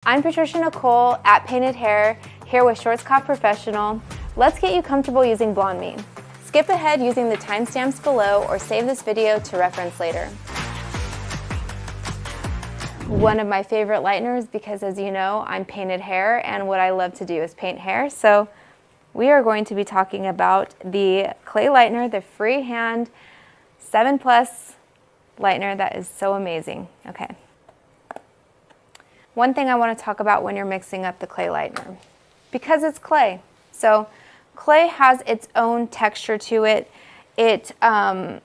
I'm Patricia Nicole at Painted Hair, here with Schwarzkopf Professional. Let's get you comfortable using BLONDME. Skip ahead using the timestamps below or save this video to reference later. One of my favorite lighteners because, as you know, I'm painted hair and what I love to do is paint hair. So we are going to be talking about the clay lightener, the freehand 7+ lightener that is so amazing. Okay. One thing I want to talk about when you're mixing up the clay lightener, because it's clay. So clay has its own texture to it. You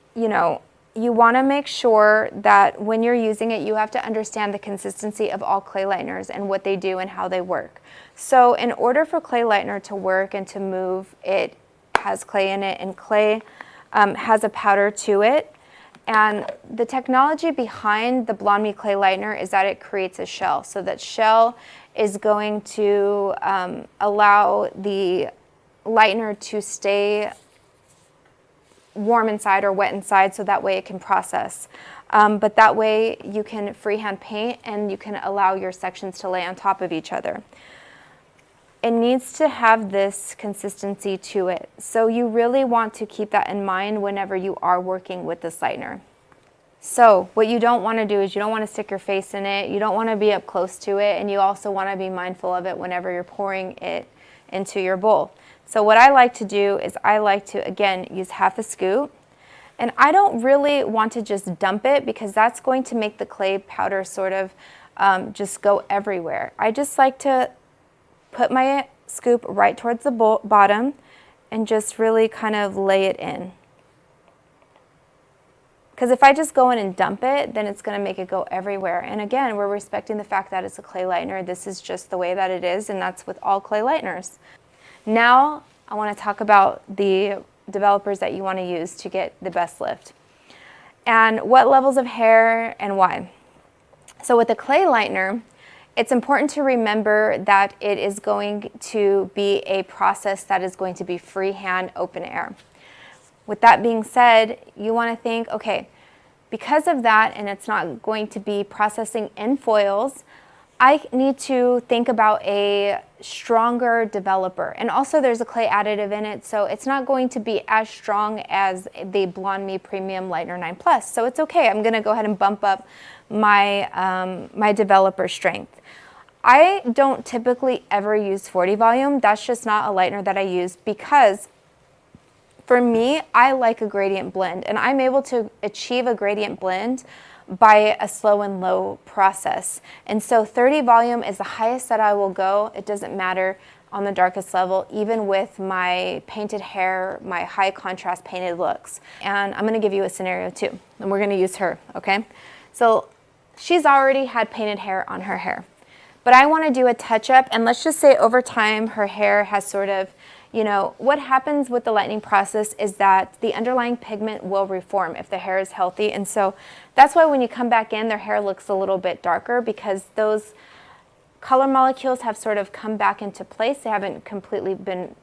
want to make sure that when you're using it, you have to understand the consistency of all clay lighteners and what they do and how they work. So in order for clay lightener to work and to move, it has clay in it, and clay has a powder to it. And the technology behind the BLONDME Clay Lightener is that it creates a shell. So that shell is going to allow the lightener to stay warm inside or wet inside, so that way it can process. But that way you can freehand paint and you can allow your sections to lay on top of each other. It needs to have this consistency to it. So you really want to keep that in mind whenever you are working with this lightener. So what you don't want to do is you don't want to stick your face in it, you don't want to be up close to it, and you also want to be mindful of it whenever you're pouring it into your bowl. So what I like to do is I like to, again, use half a scoop. And I don't really want to just dump it because that's going to make the clay powder sort of just go everywhere. I just like to put my scoop right towards the bottom and just really kind of lay it in. Because if I just go in and dump it, then it's going to make it go everywhere. And again, we're respecting the fact that it's a clay lightener. This is just the way that it is, and that's with all clay lighteners. Now, I want to talk about the developers that you want to use to get the best lift. And what levels of hair and why. So with the clay lightener, it's important to remember that it is going to be a process that is going to be freehand open air. With that being said, you want to think, okay, because of that, and it's not going to be processing in foils, I need to think about a stronger developer. And also there's a clay additive in it, so it's not going to be as strong as the BLONDME Premium Lightener 9+. So it's okay, I'm gonna go ahead and bump up my, my developer strength. I don't typically ever use 40 volume. That's just not a lightener that I use because for me, I like a gradient blend, and I'm able to achieve a gradient blend by a slow and low process. And so 30 volume is the highest that I will go. It doesn't matter on the darkest level, even with my painted hair, my high contrast painted looks. And I'm gonna give you a scenario too, and we're gonna use her, okay? So she's already had painted hair on her hair, but I wanna do a touch up, and let's just say over time her hair has sort of, what happens with the lightening process is that the underlying pigment will reform if the hair is healthy. And so that's why when you come back in, their hair looks a little bit darker because those color molecules have sort of come back into place. They haven't completely been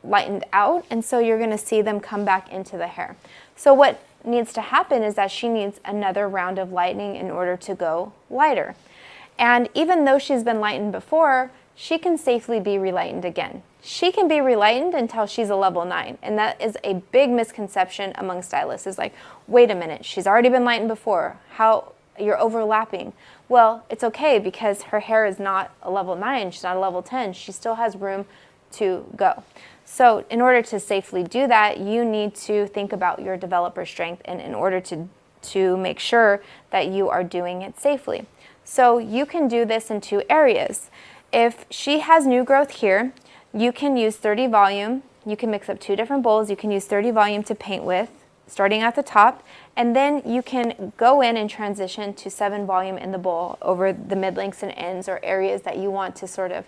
lightened out. And so you're gonna see them come back into the hair. So what needs to happen is that she needs another round of lightening in order to go lighter. And even though she's been lightened before, she can safely be relightened again. She can be relightened until she's a level 9, and that is a big misconception among stylists. Is like, wait a minute, she's already been lightened before. How you're overlapping? Well, it's okay because her hair is not a level 9, she's not a level 10. She still has room to go. So in order to safely do that, you need to think about your developer strength, and in order to make sure that you are doing it safely. So you can do this in 2 areas. If she has new growth here, you can use 30 volume. You can mix up 2 different bowls. You can use 30 volume to paint with, starting at the top, and then you can go in and transition to 7 volume in the bowl over the mid-lengths and ends, or areas that you want to sort of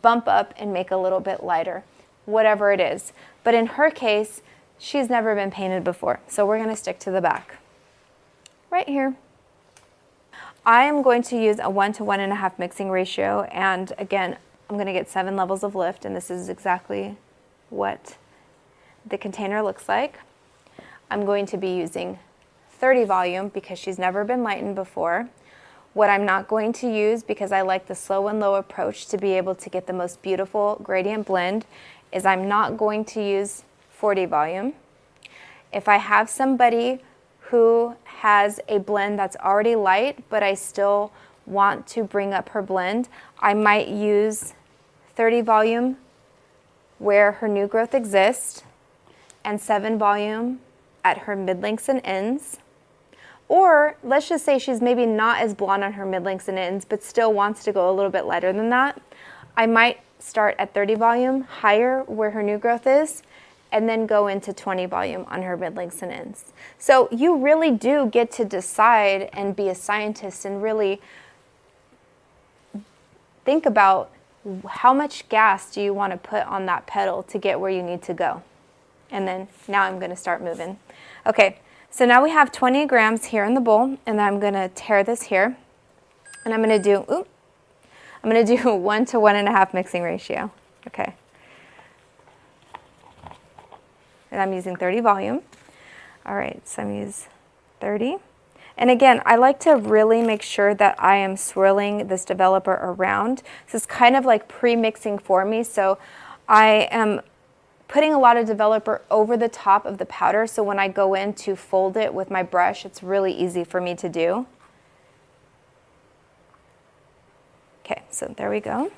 bump up and make a little bit lighter, whatever it is. But in her case, she's never been painted before, so we're gonna stick to the back. Right here. I am going to use a 1 to 1.5 mixing ratio, and again, I'm going to get 7 levels of lift, and this is exactly what the container looks like. I'm going to be using 30 volume because she's never been lightened before, What I'm not going to use, because I like the slow and low approach to be able to get the most beautiful gradient blend, is I'm not going to use 40 volume. If I have somebody who has a blend that's already light, but I still want to bring up her blend, I might use 30 volume where her new growth exists and 7 volume at her mid-lengths and ends. Or let's just say she's maybe not as blonde on her mid-lengths and ends, but still wants to go a little bit lighter than that. I might start at 30 volume, higher where her new growth is, and then go into 20 volume on her mid-lengths and ends. So you really do get to decide and be a scientist and really think about how much gas do you want to put on that pedal to get where you need to go. And then now I'm going to start moving. Okay, so now we have 20 grams here in the bowl, and then I'm going to tare this here. And I'm going to do, I'm going to do 1 to 1.5 mixing ratio. Okay. And I'm using 30 volume. All right, so I'm using 30. And again, I like to really make sure that I am swirling this developer around. This is kind of like pre-mixing for me. So I am putting a lot of developer over the top of the powder. So when I go in to fold it with my brush, it's really easy for me to do. Okay, so there we go.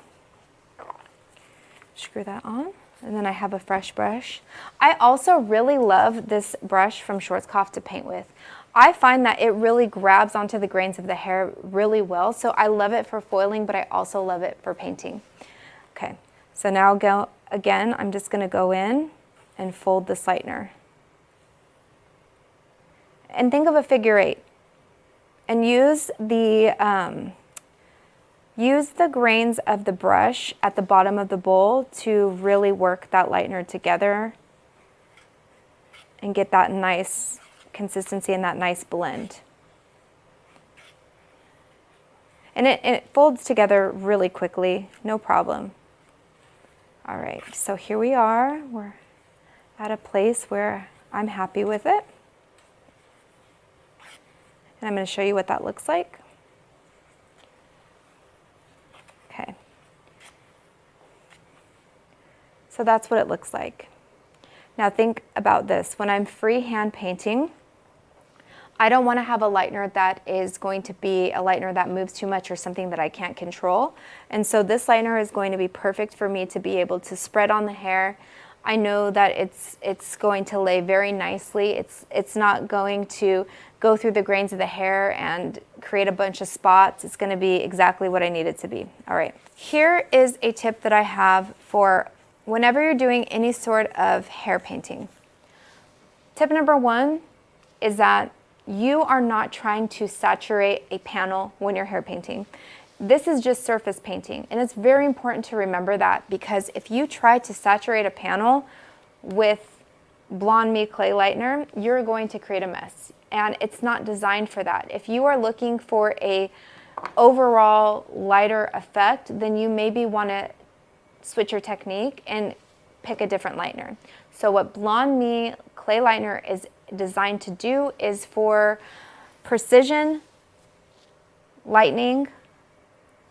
Screw that on. And then I have a fresh brush. I also really love this brush from Schwarzkopf to paint with. I find that it really grabs onto the grains of the hair really well. So I love it for foiling, but I also love it for painting. Okay, so now again, I'm just gonna go in and fold this lightener. And think of a figure 8. And use the grains of the brush at the bottom of the bowl to really work that lightener together and get that nice consistency and that nice blend. And it folds together really quickly, no problem. All right, so here we are. We're at a place where I'm happy with it. And I'm going to show you what that looks like. Okay. So that's what it looks like. Now think about this. When I'm freehand painting, I don't want to have a lightener that is going to be a lightener that moves too much or something that I can't control. And so this lightener is going to be perfect for me to be able to spread on the hair. I know that it's going to lay very nicely. It's not going to go through the grains of the hair and create a bunch of spots. It's going to be exactly what I need it to be. All right. Here is a tip that I have for whenever you're doing any sort of hair painting. Tip number 1 is that you are not trying to saturate a panel when you're hair painting. This is just surface painting, and it's very important to remember that, because if you try to saturate a panel with BLONDME Clay Lightener, you're going to create a mess, and it's not designed for that. If you are looking for a overall lighter effect, then you maybe want to switch your technique and pick a different lightener. So what BLONDME Clay Lightener is designed to do is for precision lightening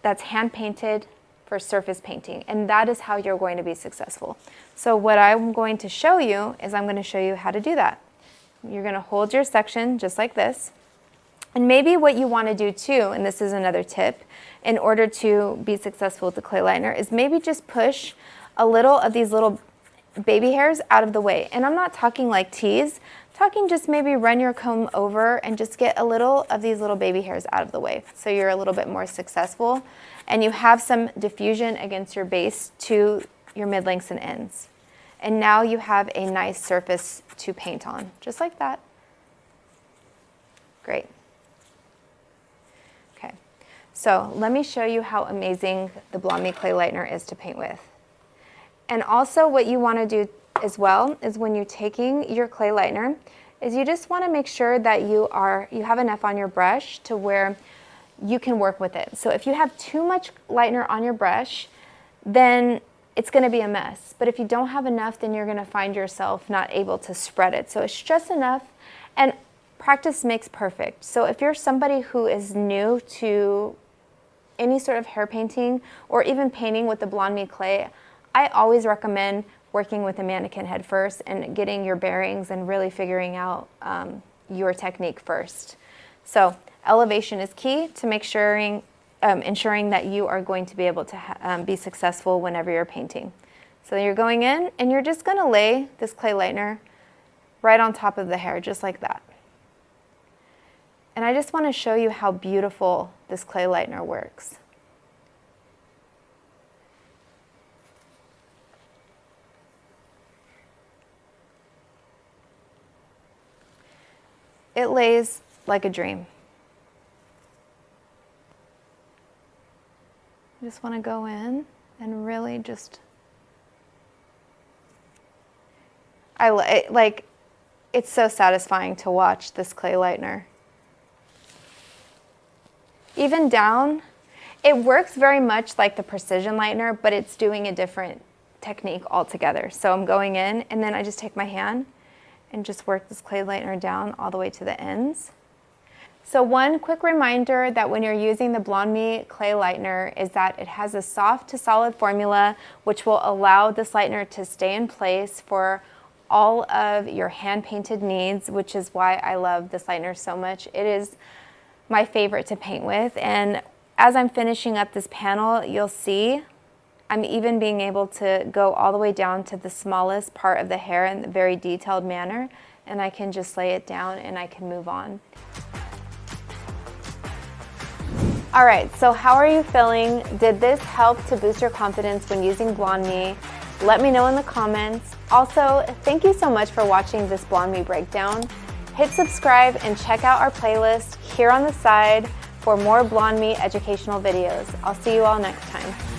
that's hand painted for surface painting, and that is how you're going to be successful. So what I'm going to show you is I'm going to show you how to do that. You're going to hold your section just like this, and maybe what you want to do too, and this is another tip in order to be successful with the clay lightener, is maybe just push a little of these little baby hairs out of the way. And I'm not talking like tease, I'm talking just maybe run your comb over and just get a little of these little baby hairs out of the way so you're a little bit more successful and you have some diffusion against your base to your mid-lengths and ends. And now you have a nice surface to paint on, just like that. Great. Okay, so let me show you how amazing the BLONDME Clay Lightener is to paint with. And also what you want to do as well is when you're taking your clay lightener is you just want to make sure that you have enough on your brush to where you can work with it. So if you have too much lightener on your brush, then it's going to be a mess. But if you don't have enough, then you're going to find yourself not able to spread it. So it's just enough. And practice makes perfect. So if you're somebody who is new to any sort of hair painting or even painting with the BLONDME clay, I always recommend working with a mannequin head first and getting your bearings and really figuring out your technique first. So elevation is key to ensuring that you are going to be able to be successful whenever you're painting. So you're going in and you're just going to lay this clay lightener right on top of the hair, just like that. And I just want to show you how beautiful this clay lightener works. It lays like a dream. I just want to go in and really just, it's so satisfying to watch this clay lightener. Even down, it works very much like the precision lightener, but it's doing a different technique altogether. So I'm going in and then I just take my hand and just work this clay lightener down all the way to the ends. So one quick reminder that when you're using the BLONDME Clay Lightener is that it has a soft to solid formula which will allow this lightener to stay in place for all of your hand-painted needs, which is why I love this lightener so much. It is my favorite to paint with, and as I'm finishing up this panel, you'll see I'm even being able to go all the way down to the smallest part of the hair in a very detailed manner, and I can just lay it down and I can move on. All right, so how are you feeling? Did this help to boost your confidence when using BLONDME? Let me know in the comments. Also, thank you so much for watching this BLONDME breakdown. Hit subscribe and check out our playlist here on the side for more BLONDME educational videos. I'll see you all next time.